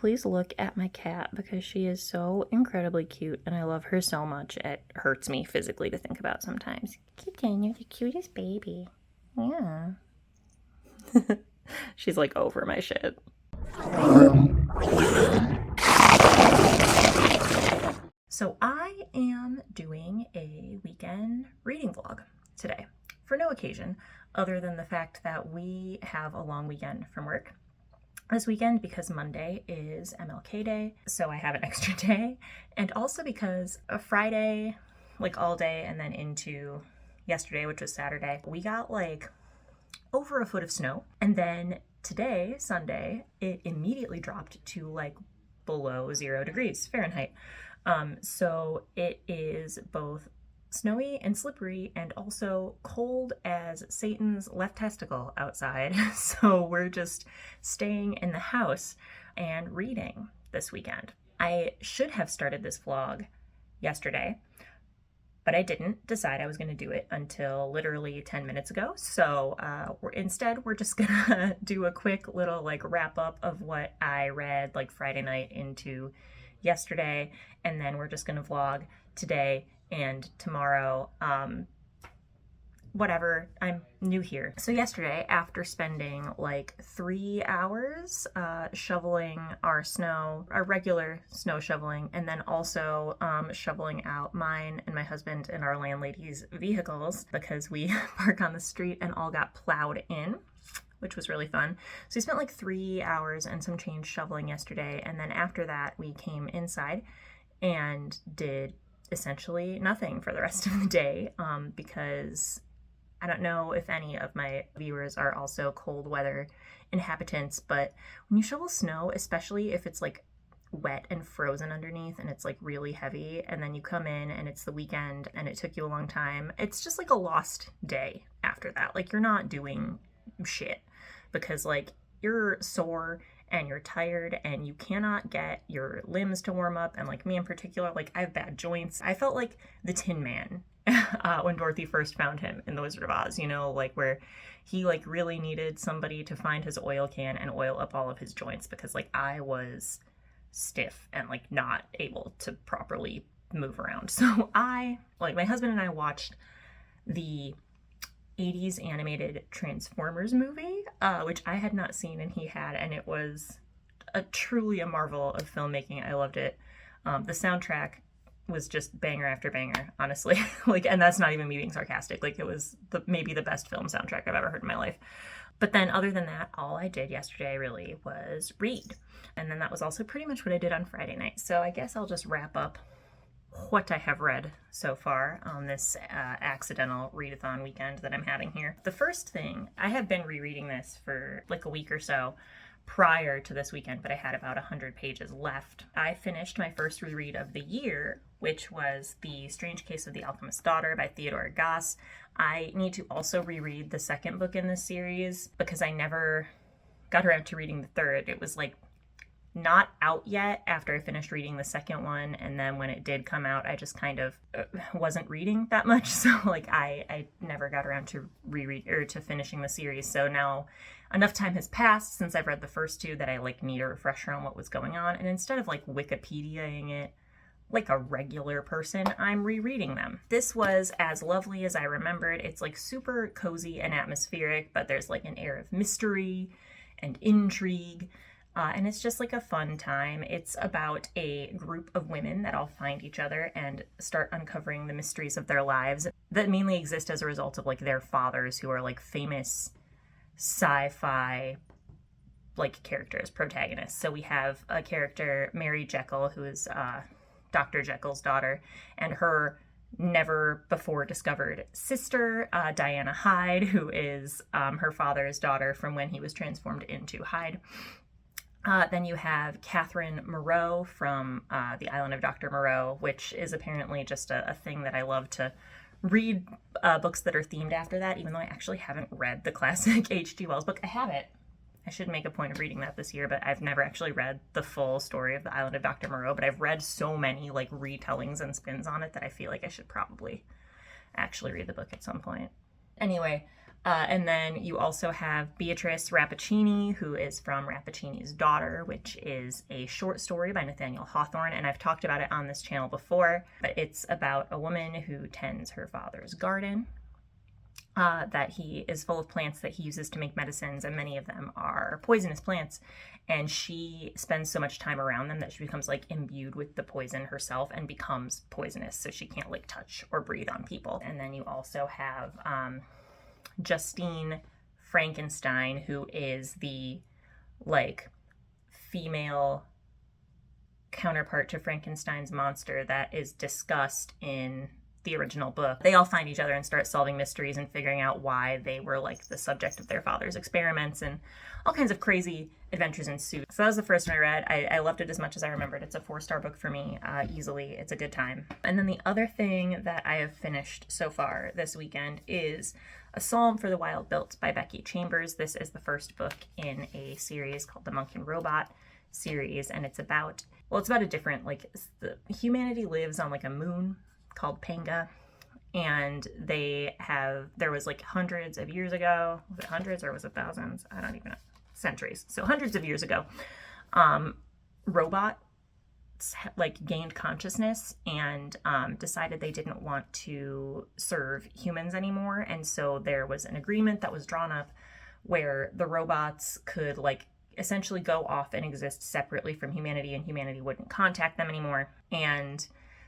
please look at my cat because she is so incredibly cute and I love her so much. It hurts me physically to think about sometimes. Kitten, you're the cutest baby. Yeah. She's like over my shit. So I am doing a weekend reading vlog today for no occasion other than the fact that we have a long weekend from work this weekend because Monday is MLK Day, so I have an extra day, and also because a Friday, like all day, and then into yesterday, which was Saturday, we got like over a foot of snow, and then today, Sunday, it immediately dropped to like below 0 degrees Fahrenheit. So it is both snowy and slippery and also cold as Satan's left testicle outside. So we're just staying in the house and reading this weekend. I should have started this vlog yesterday, but I didn't decide I was going to do it until literally 10 minutes ago. So instead, we're just gonna do a quick little like wrap up of what I read like Friday night into yesterday, and then we're just gonna vlog today and tomorrow, whatever. I'm new here. So yesterday, after spending like 3 hours shoveling our snow, our regular snow shoveling, and then also shoveling out mine and my husband and our landlady's vehicles because we park on the street and all got plowed in, which was really fun. So we spent like 3 hours and some change shoveling yesterday, and then after that we came inside and did essentially nothing for the rest of the day because I don't know if any of my viewers are also cold weather inhabitants, but when you shovel snow, especially if it's like wet and frozen underneath and it's like really heavy, and then you come in and it's the weekend and it took you a long time, it's just like a lost day after that. Like you're not doing shit because like you're sore and you're tired and you cannot get your limbs to warm up, and like me in particular, like I have bad joints. I felt like the Tin Man when Dorothy first found him in The Wizard of Oz, you know, like where he like really needed somebody to find his oil can and oil up all of his joints because like I was stiff and like not able to properly move around. So my husband and I watched the 80s animated Transformers movie, which I had not seen and he had, and it was truly a marvel of filmmaking. I loved it. The soundtrack was just banger after banger, honestly. Like, and that's not even me being sarcastic. Like, it was maybe the best film soundtrack I've ever heard in my life. But then other than that, all I did yesterday really was read. And then that was also pretty much what I did on Friday night. So I guess I'll just wrap up what I have read so far on this accidental readathon weekend that I'm having here. The first thing, I have been rereading this for like a week or so prior to this weekend, but I had about 100 pages left. I finished my first reread of the year, which was The Strange Case of the Alchemist's Daughter by Theodora Goss. I need to also reread the second book in this series because I never got around to reading the third. It was like not out yet after I finished reading the second one, and then when it did come out I just kind of wasn't reading that much, so like I never got around to reread or to finishing the series. So now enough time has passed since I've read the first two that I like need a refresher on what was going on, and instead of like Wikipediaing it like a regular person, I'm rereading them. This was as lovely as I remembered. It's like super cozy and atmospheric, but there's like an air of mystery and intrigue. And it's just like a fun time. It's about a group of women that all find each other and start uncovering the mysteries of their lives that mainly exist as a result of like their fathers, who are like famous sci-fi like characters, protagonists. So we have a character, Mary Jekyll, who is Dr. Jekyll's daughter, and her never before discovered sister, Diana Hyde, who is her father's daughter from when he was transformed into Hyde. Then you have Catherine Moreau from The Island of Dr. Moreau, which is apparently just a thing that I love to read, books that are themed after that, even though I actually haven't read the classic H.G. Wells book. I have it. I should make a point of reading that this year, but I've never actually read the full story of The Island of Dr. Moreau, but I've read so many like retellings and spins on it that I feel like I should probably actually read the book at some point. Anyway, And then you also have Beatrice Rappaccini, who is from Rappaccini's Daughter, which is a short story by Nathaniel Hawthorne. And I've talked about it on this channel before, but it's about a woman who tends her father's garden. That he is full of plants that he uses to make medicines, and many of them are poisonous plants. And she spends so much time around them that she becomes like imbued with the poison herself and becomes poisonous, so she can't like touch or breathe on people. And then you also have Justine Frankenstein, who is the like female counterpart to Frankenstein's monster that is discussed in the original book. They all find each other and start solving mysteries and figuring out why they were like the subject of their father's experiments, and all kinds of crazy adventures ensue. So that was the first one I read. I loved it as much as I remembered. It's a 4-star book for me, easily. It's a good time. And then the other thing that I have finished so far this weekend is A Psalm for the Wild Built by Becky Chambers. This is the first book in a series called the Monk and Robot series, and it's about a different, like, humanity lives on like a moon called Panga, and there was like hundreds of years ago, was it hundreds or was it thousands? I don't even know. Centuries. So hundreds of years ago, robots like gained consciousness and decided they didn't want to serve humans anymore. And so there was an agreement that was drawn up where the robots could like essentially go off and exist separately from humanity, and humanity wouldn't contact them anymore. And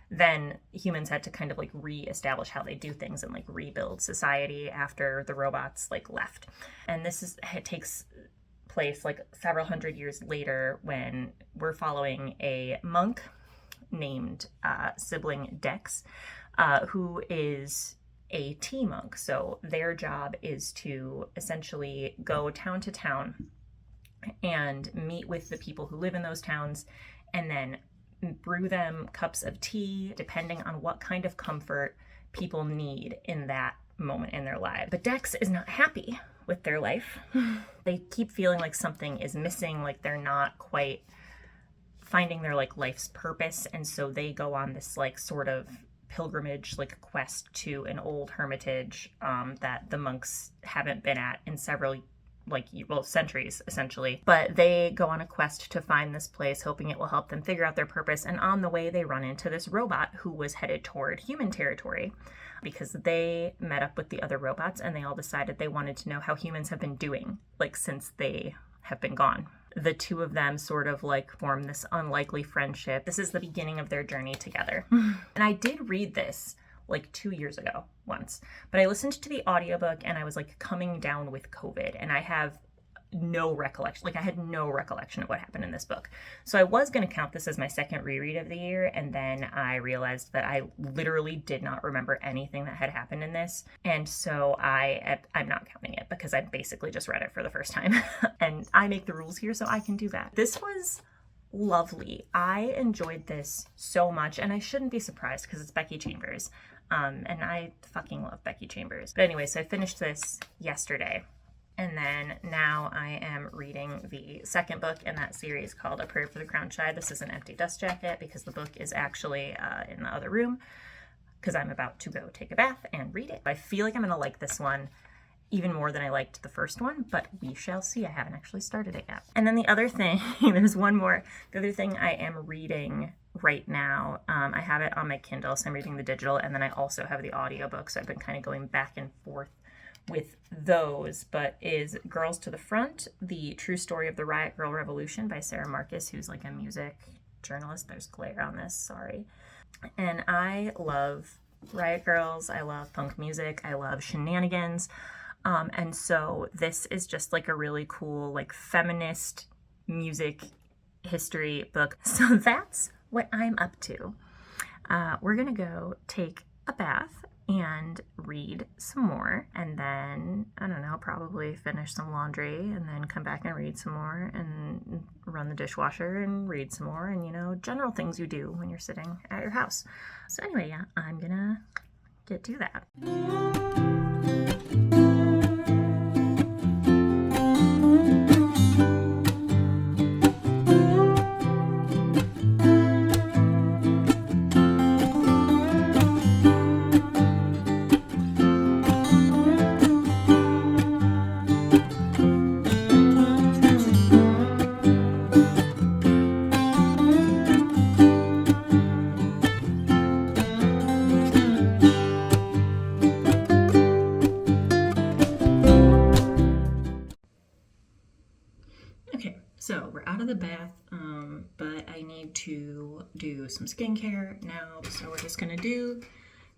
then humans had to kind of like reestablish how they do things and like rebuild society after the robots like left. And it takes place like several hundred years later, when we're following a monk named Sibling Dex, who is a tea monk. So their job is to essentially go town to town and meet with the people who live in those towns, and then brew them cups of tea depending on what kind of comfort people need in that moment in their life. But Dex is not happy with their life. They keep feeling like something is missing, like they're not quite finding their like life's purpose, and so they go on this like sort of pilgrimage, like quest to an old hermitage that the monks haven't been at in several centuries essentially. But they go on a quest to find this place, hoping it will help them figure out their purpose. And on the way, they run into this robot who was headed toward human territory, because they met up with the other robots and they all decided they wanted to know how humans have been doing, like since they have been gone. The two of them sort of like form this unlikely friendship. This is the beginning of their journey together. And I did read this like 2 years ago once, but I listened to the audiobook and I was like coming down with COVID, and I have no recollection. Like I had no recollection of what happened in this book. So I was going to count this as my second reread of the year, and then I realized that I literally did not remember anything that had happened in this. And so I'm not counting it because I basically just read it for the first time. And I make the rules here, so I can do that. This was lovely. I enjoyed this so much, and I shouldn't be surprised because it's Becky Chambers. And I fucking love Becky Chambers. But anyway, so I finished this yesterday. And then now I am reading the second book in that series called A Prayer for the Crowned Shy. This is an empty dust jacket because the book is actually in the other room, because I'm about to go take a bath and read it. I feel like I'm going to like this one even more than I liked the first one, but we shall see. I haven't actually started it yet. And then the other thing, there's one more. The other thing I am reading right now, I have it on my Kindle, so I'm reading the digital, and then I also have the audiobook, so I've been kind of going back and forth with those, but is Girls to the Front, The True Story of the Riot Girl Revolution by Sarah Marcus, who's like a music journalist. There's glare on this, sorry. And I love Riot Girls, I love punk music, I love shenanigans. And so this is just like a really cool, like feminist music history book. So that's what I'm up to. We're gonna go take a bath and read some more, and then, I don't know, probably finish some laundry, and then come back and read some more, and run the dishwasher and read some more, and, you know, general things you do when you're sitting at your house. So anyway, yeah, I'm gonna get to that. to do some skincare now, so we're just gonna do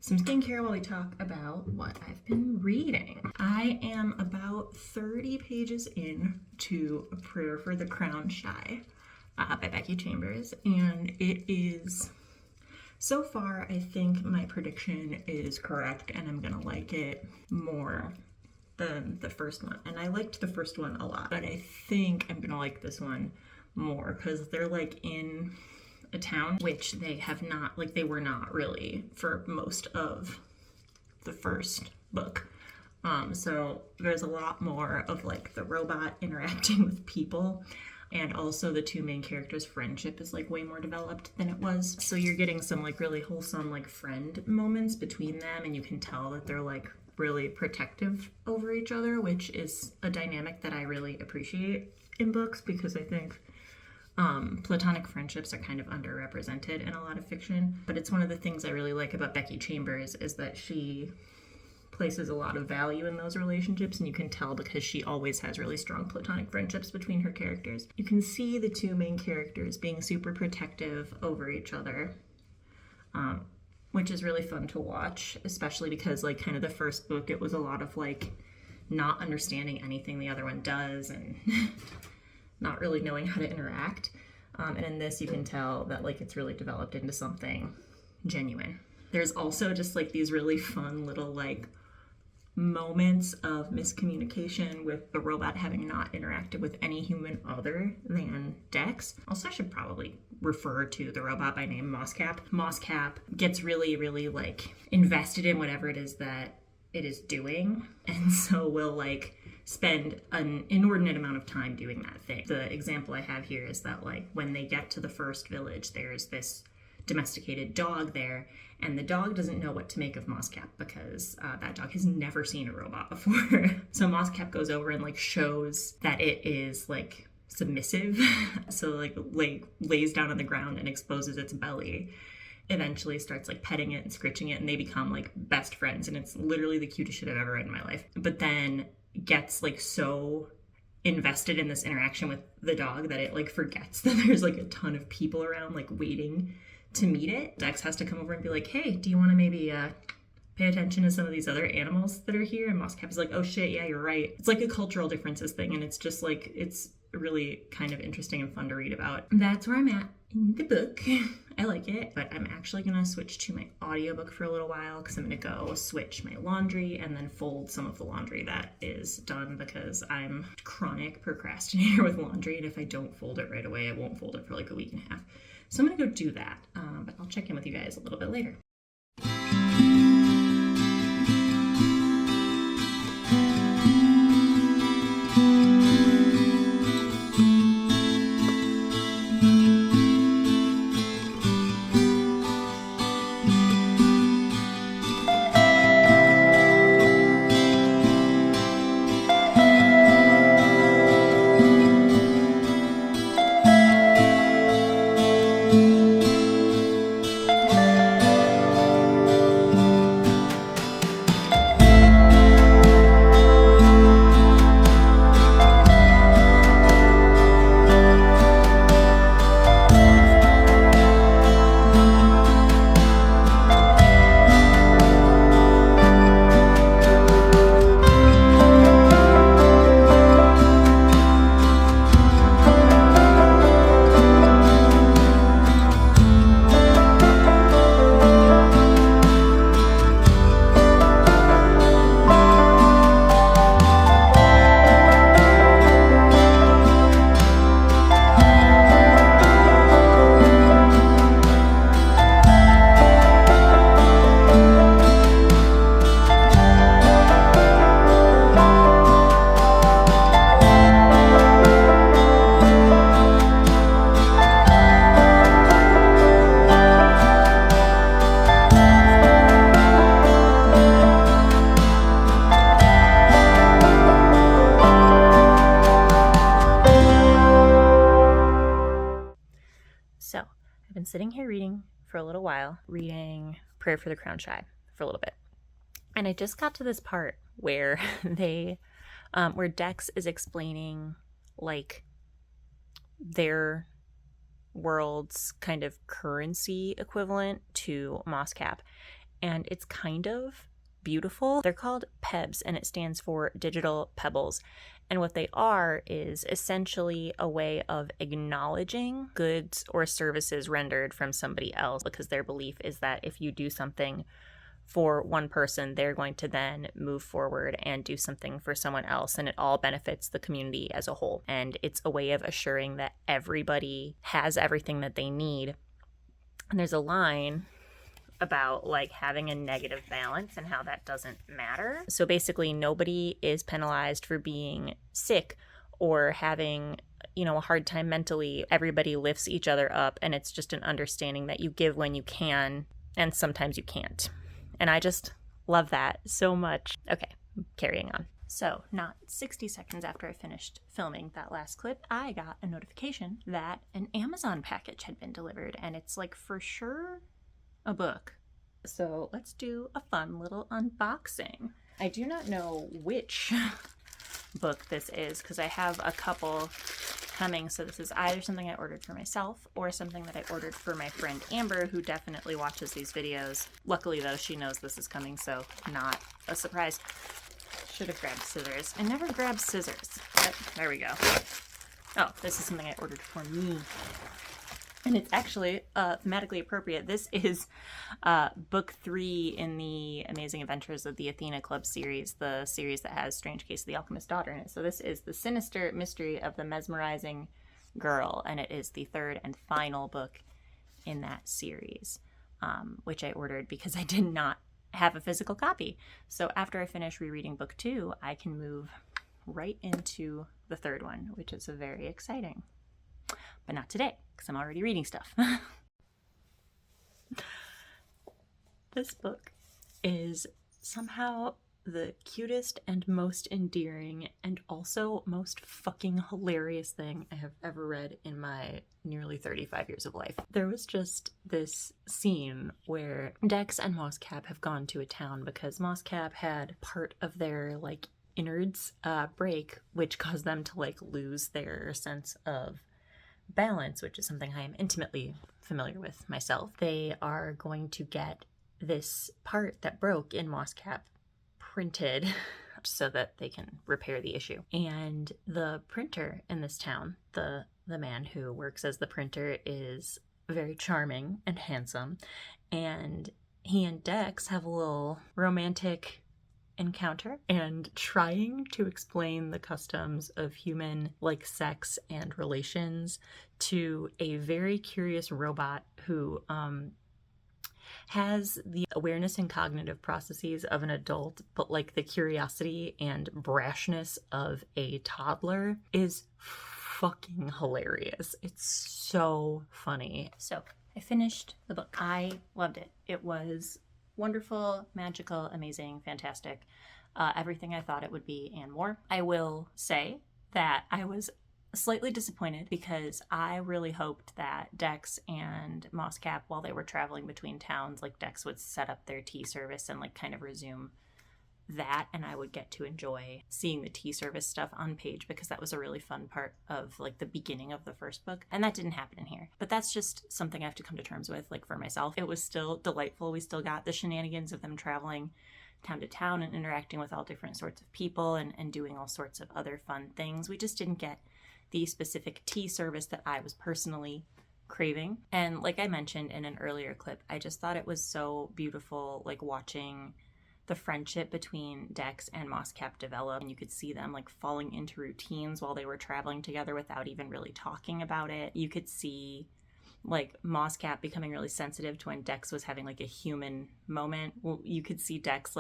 some skincare while we talk about what I've been reading. I am about 30 pages in to A Prayer for the Crown Shy by Becky Chambers, and it is, so far, I think my prediction is correct, and I'm gonna like it more than the first one. And I liked the first one a lot, but I think I'm gonna like this one more because they're like in a town which they have not, like they were not really for most of the first book. So there's a lot more of like the robot interacting with people, and also the two main characters' friendship is like way more developed than it was. So you're getting some like really wholesome like friend moments between them, and you can tell that they're like really protective over each other, which is a dynamic that I really appreciate in books, because I think platonic friendships are kind of underrepresented in a lot of fiction. But it's one of the things I really like about Becky Chambers is that she places a lot of value in those relationships, and you can tell because she always has really strong platonic friendships between her characters. You can see the two main characters being super protective over each other, which is really fun to watch, especially because like kind of the first book, it was a lot of like not understanding anything the other one does and not really knowing how to interact. And in this, you can tell that like it's really developed into something genuine. There's also just like these really fun little like moments of miscommunication with the robot having not interacted with any human other than Dex. Also, I should probably refer to the robot by name Mosscap. Mosscap gets really, really like invested in whatever it is that it is doing, and so will like spend an inordinate amount of time doing that thing. The example I have here is that like when they get to the first village, there's this domesticated dog there, and the dog doesn't know what to make of Mosscap because that dog has never seen a robot before. So Mosscap goes over and like shows that it is like submissive. So like lays down on the ground and exposes its belly. Eventually starts like petting it and scritching it, and they become like best friends, and it's literally the cutest shit I've ever read in my life. But then gets like so invested in this interaction with the dog that it like forgets that there's like a ton of people around like waiting to meet it. Dex has to come over and be like, hey, do you want to maybe pay attention to some of these other animals that are here? And Mosscap is like, oh shit, yeah, you're right. It's like a cultural differences thing, and it's just like, it's really kind of interesting and fun to read about. That's where I'm at in the book. I like it, but I'm actually gonna switch to my audiobook for a little while because I'm gonna go switch my laundry and then fold some of the laundry that is done, because I'm a chronic procrastinator with laundry, and if I don't fold it right away, I won't fold it for like a week and a half. So I'm gonna go do that, but I'll check in with you guys a little bit later. Sitting here reading for a little while, reading Prayer for the Crown Shy for a little bit. And I just got to this part where where Dex is explaining like their world's kind of currency equivalent to MOSCAP. And it's kind of beautiful. They're called PEBs, and it stands for Digital Pebbles. And what they are is essentially a way of acknowledging goods or services rendered from somebody else, because their belief is that if you do something for one person, they're going to then move forward and do something for someone else, and it all benefits the community as a whole. And it's a way of assuring that everybody has everything that they need. And there's a line about like having a negative balance and how that doesn't matter. So basically nobody is penalized for being sick or having, a hard time mentally. Everybody lifts each other up, and it's just an understanding that you give when you can and sometimes you can't. And I just love that so much. Okay, carrying on. So not 60 seconds after I finished filming that last clip, I got a notification that an Amazon package had been delivered, and it's like for sure a book. So let's do a fun little unboxing. I do not know which book this is because I have a couple coming. So this is either something I ordered for myself or something that I ordered for my friend Amber, who definitely watches these videos. Luckily though, she knows this is coming, so not a surprise. Should have grabbed scissors. I never grab scissors, but there we go. Oh, this is something I ordered for me. And it's actually thematically appropriate. This is book 3 in the Amazing Adventures of the Athena Club series, the series that has Strange Case of the Alchemist's Daughter in it. So this is The Sinister Mystery of the Mesmerizing Girl, and it is the 3rd and final book in that series, which I ordered because I did not have a physical copy. So after I finish rereading book 2, I can move right into the 3rd one, which is very exciting. But not today, because I'm already reading stuff. This book is somehow the cutest and most endearing and also most fucking hilarious thing I have ever read in my nearly 35 years of life. There was just this scene where Dex and MOSCAP have gone to a town because MOSCAP had part of their innards break, which caused them to lose their sense of balance, which is something I am intimately familiar with myself. They are going to get this part that broke in MOSCAP printed so that they can repair the issue. And the printer in this town, the man who works as the printer, is very charming and handsome, and he and Dex have a little romantic encounter, and trying to explain the customs of human sex and relations to a very curious robot who has the awareness and cognitive processes of an adult, but the curiosity and brashness of a toddler is fucking hilarious. It's so funny. So I finished the book. I loved it. It was wonderful, magical, amazing, fantastic. Everything I thought it would be and more. I will say that I was slightly disappointed because I really hoped that Dex and MOSCAP, while they were traveling between towns, Dex would set up their tea service and kind of resume that, and I would get to enjoy seeing the tea service stuff on page, because that was a really fun part of the beginning of the first book, and that didn't happen in here. But that's just something I have to come to terms with for myself. It was still delightful. We still got the shenanigans of them traveling town to town and interacting with all different sorts of people and doing all sorts of other fun things. We just didn't get the specific tea service that I was personally craving. And like I mentioned in an earlier clip, I just thought it was so beautiful watching the friendship between Dex and MOSCAP develop, and you could see them falling into routines while they were traveling together without even really talking about it. You could see MOSCAP becoming really sensitive to when Dex was having a human moment. Well, you could see Dex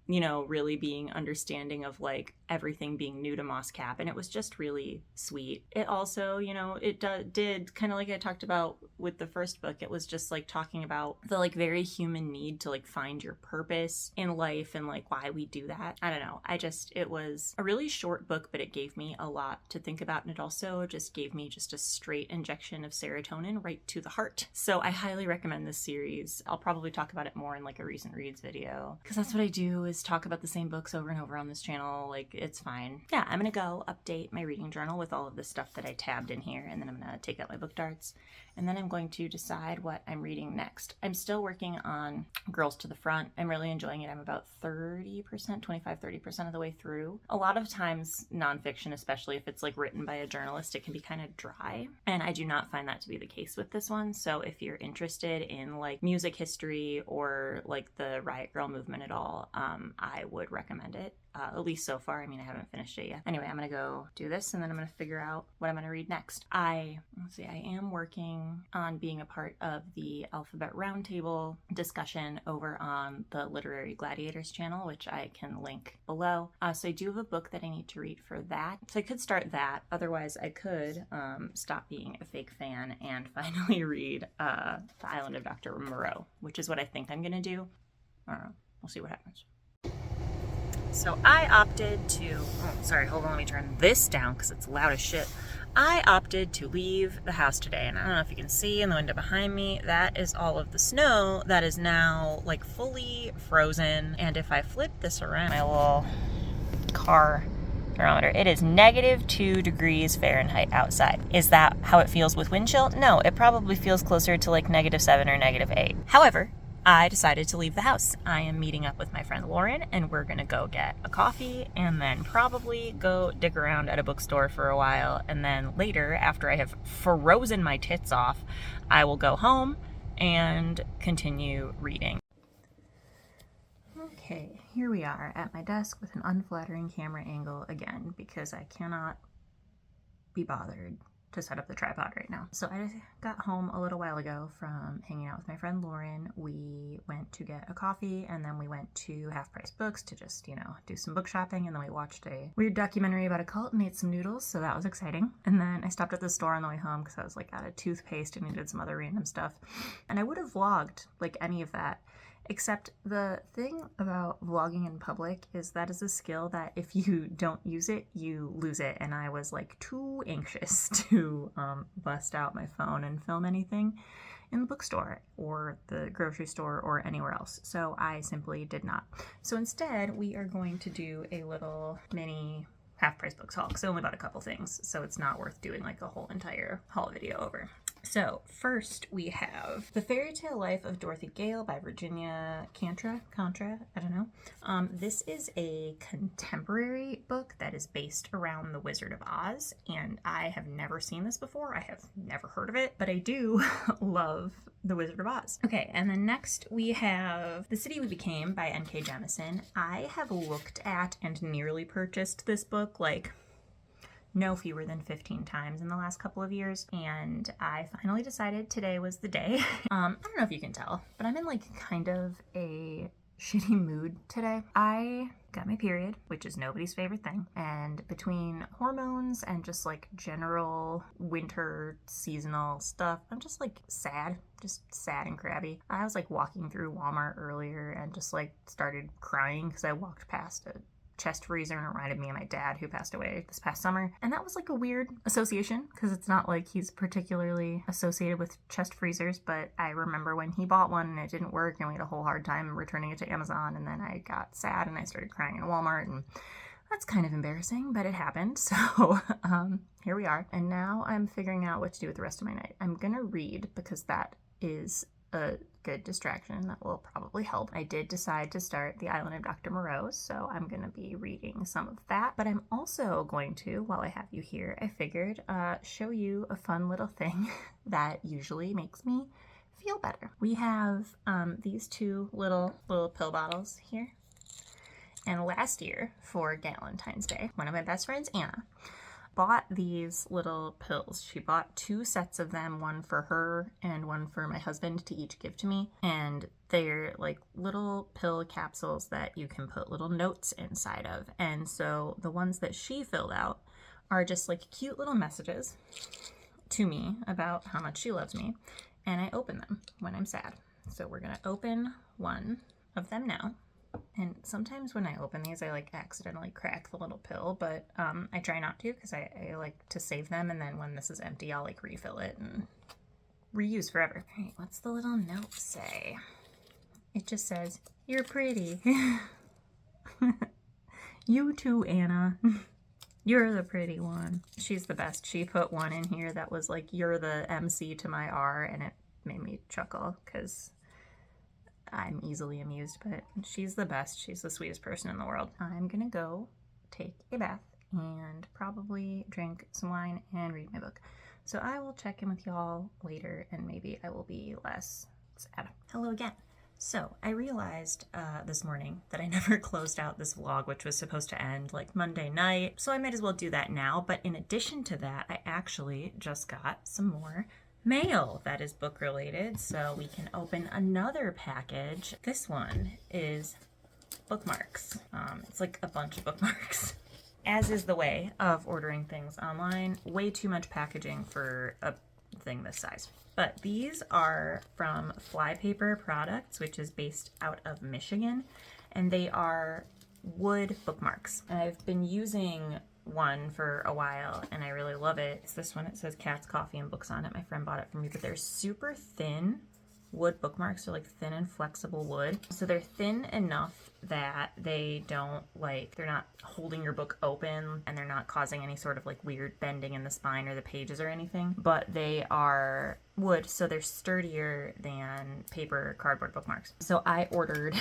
really being understanding of everything being new to MOSCAP, and it was just really sweet. It also, it did kind of like I talked about with the first book, it was just talking about the very human need to find your purpose in life and why we do that. I don't know. It was a really short book, but it gave me a lot to think about, and it also just gave me just a straight injection of serotonin right to the heart. So I highly recommend this series. I'll probably talk about it more in a recent reads video, because that's what I do, is just talk about the same books over and over on this channel. Like, it's fine. Yeah, I'm gonna go update my reading journal with all of the stuff that I tabbed in here, and then I'm gonna take out my book darts, and then I'm going to decide what I'm reading next. I'm still working on Girls to the Front. I'm really enjoying it. I'm about 30%, 25-30% of the way through. A lot of times nonfiction, especially if it's like written by a journalist, it can be kind of dry, and I do not find that to be the case with this one. So if you're interested in like music history or like the Riot Girl movement at all, I would recommend it. At least so far. I mean, I haven't finished it yet. Anyway, I'm gonna go do this, and then I'm gonna figure out what I'm gonna read next. I am working on being a part of the Alphabet Roundtable discussion over on the Literary Gladiators channel, which I can link below. So I do have a book that I need to read for that. So I could start that. Otherwise, I could stop being a fake fan and finally read The Island of Dr. Moreau, which is what I think I'm gonna do. I don't know. We'll see what happens. So I opted to, hold on, let me turn this down because it's loud as shit. I opted to leave the house today, and I don't know if you can see in the window behind me, that is all of the snow that is now like fully frozen. And if I flip this around, my little car thermometer, it is -2 degrees Fahrenheit outside. Is that how it feels with wind chill? No, it probably feels closer to like -7 or -8. However, I decided to leave the house. I am meeting up with my friend Lauren, and we're gonna go get a coffee and then probably go dig around at a bookstore for a while. And then later, after I have frozen my tits off, I will go home and continue reading. Okay, here we are at my desk with an unflattering camera angle again, because I cannot be bothered to set up the tripod right now. So I got home a little while ago from hanging out with my friend Lauren. We went to get a coffee, and then we went to Half Price Books to just, do some book shopping, and then we watched a weird documentary about a cult and ate some noodles, so that was exciting. And then I stopped at the store on the way home because I was like out of toothpaste and needed some other random stuff. And I would have vlogged like any of that, except the thing about vlogging in public is that is a skill that if you don't use it, you lose it. And I was like too anxious to bust out my phone and film anything in the bookstore or the grocery store or anywhere else. So I simply did not. So instead, we are going to do a little mini Half Price Books haul, because I only bought a couple things, so it's not worth doing like a whole entire haul video over. So first we have The Fairy Tale Life of Dorothy Gale by Virginia Contra, I don't know. This is a contemporary book that is based around The Wizard of Oz, and I have never seen this before. I have never heard of it, but I do love The Wizard of Oz. Okay, and then next we have The City We Became by N.K. Jemisin. I have looked at and nearly purchased this book like no fewer than 15 times in the last couple of years, and I finally decided today was the day. I don't know if you can tell, but I'm in like kind of a shitty mood today. I got my period, which is nobody's favorite thing, and between hormones and just like general winter seasonal stuff, I'm just like sad and crabby. I was like walking through Walmart earlier and just like started crying because I walked past a chest freezer and it reminded me of my dad who passed away this past summer. And that was like a weird association because it's not like he's particularly associated with chest freezers, but I remember when he bought one and it didn't work and we had a whole hard time returning it to Amazon, and then I got sad and I started crying in Walmart, and that's kind of embarrassing, but it happened. So here we are. And now I'm figuring out what to do with the rest of my night. I'm gonna read because that is a good distraction that will probably help. I did decide to start The Island of Dr. Moreau, so I'm going to be reading some of that. But I'm also going to, while I have you here, I figured show you a fun little thing that usually makes me feel better. We have these two little pill bottles here. And last year, for Valentine's Day, one of my best friends, Anna, bought these little pills. She bought 2 sets of them, one for her and one for my husband to each give to me. And they're like little pill capsules that you can put little notes inside of. And so the ones that she filled out are just like cute little messages to me about how much she loves me. And I open them when I'm sad. So we're gonna open one of them now. And sometimes when I open these, I like accidentally crack the little pill, but I try not to because I like to save them, and then when this is empty, I'll like refill it and reuse forever. All right, what's the little note say? It just says, "You're pretty." You too, Anna. You're the pretty one. She's the best. She put one in here that was like, you're the MC to my R, and it made me chuckle because I'm easily amused, but she's the best. She's the sweetest person in the world. I'm gonna go take a bath and probably drink some wine and read my book. So I will check in with y'all later, and maybe I will be less sad. Hello again. So I realized this morning that I never closed out this vlog, which was supposed to end like Monday night. So I might as well do that now. But in addition to that, I actually just got some more mail that is book related. So we can open another package. This one is bookmarks. It's like a bunch of bookmarks. As is the way of ordering things online, way too much packaging for a thing this size. But these are from Flypaper Products, which is based out of Michigan, and they are wood bookmarks. I've been using one for a while and I really love it. It's this one. It says Cats, Coffee, and Books on it. My friend bought it for me, but they're super thin wood bookmarks. They're like thin and flexible wood. So they're thin enough that they don't they're not holding your book open, and they're not causing any sort of like weird bending in the spine or the pages or anything, but they are wood, so they're sturdier than paper cardboard bookmarks. So I ordered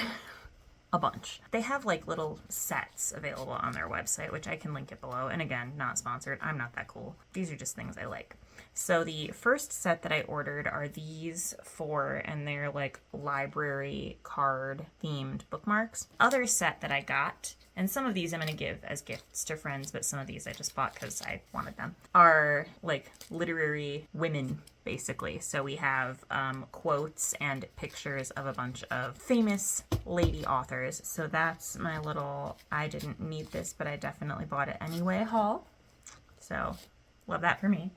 a bunch. They have like little sets available on their website, which I can link it below. And again, not sponsored. I'm not that cool. These are just things I like. So the first set that I ordered are these four, and they're like library card themed bookmarks. Other set that I got, and some of these I'm going to give as gifts to friends, but some of these I just bought because I wanted them, are like literary women, basically. So we have quotes and pictures of a bunch of famous lady authors. So that's my little I didn't need this, but I definitely bought it anyway haul. So love that for me.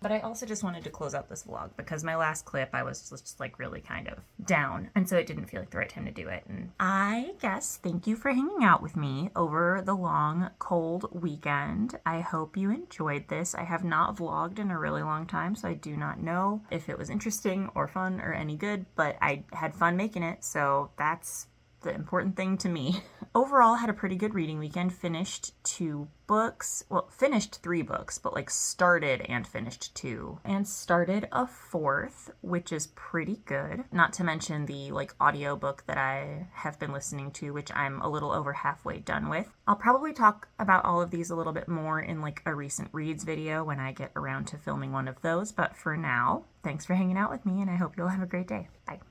But I also just wanted to close out this vlog because my last clip I was just like really kind of down, and so it didn't feel like the right time to do it. And I guess thank you for hanging out with me over the long cold weekend. I hope you enjoyed this. I have not vlogged in a really long time, so I do not know if it was interesting or fun or any good, but I had fun making it, so that's the important thing to me. Overall, had a pretty good reading weekend. Finished 2 books. Well, finished 3 books, but like started and finished 2. And started a 4th, which is pretty good. Not to mention the like audiobook that I have been listening to, which I'm a little over halfway done with. I'll probably talk about all of these a little bit more in like a recent reads video when I get around to filming one of those. But for now, thanks for hanging out with me, and I hope you'll have a great day. Bye.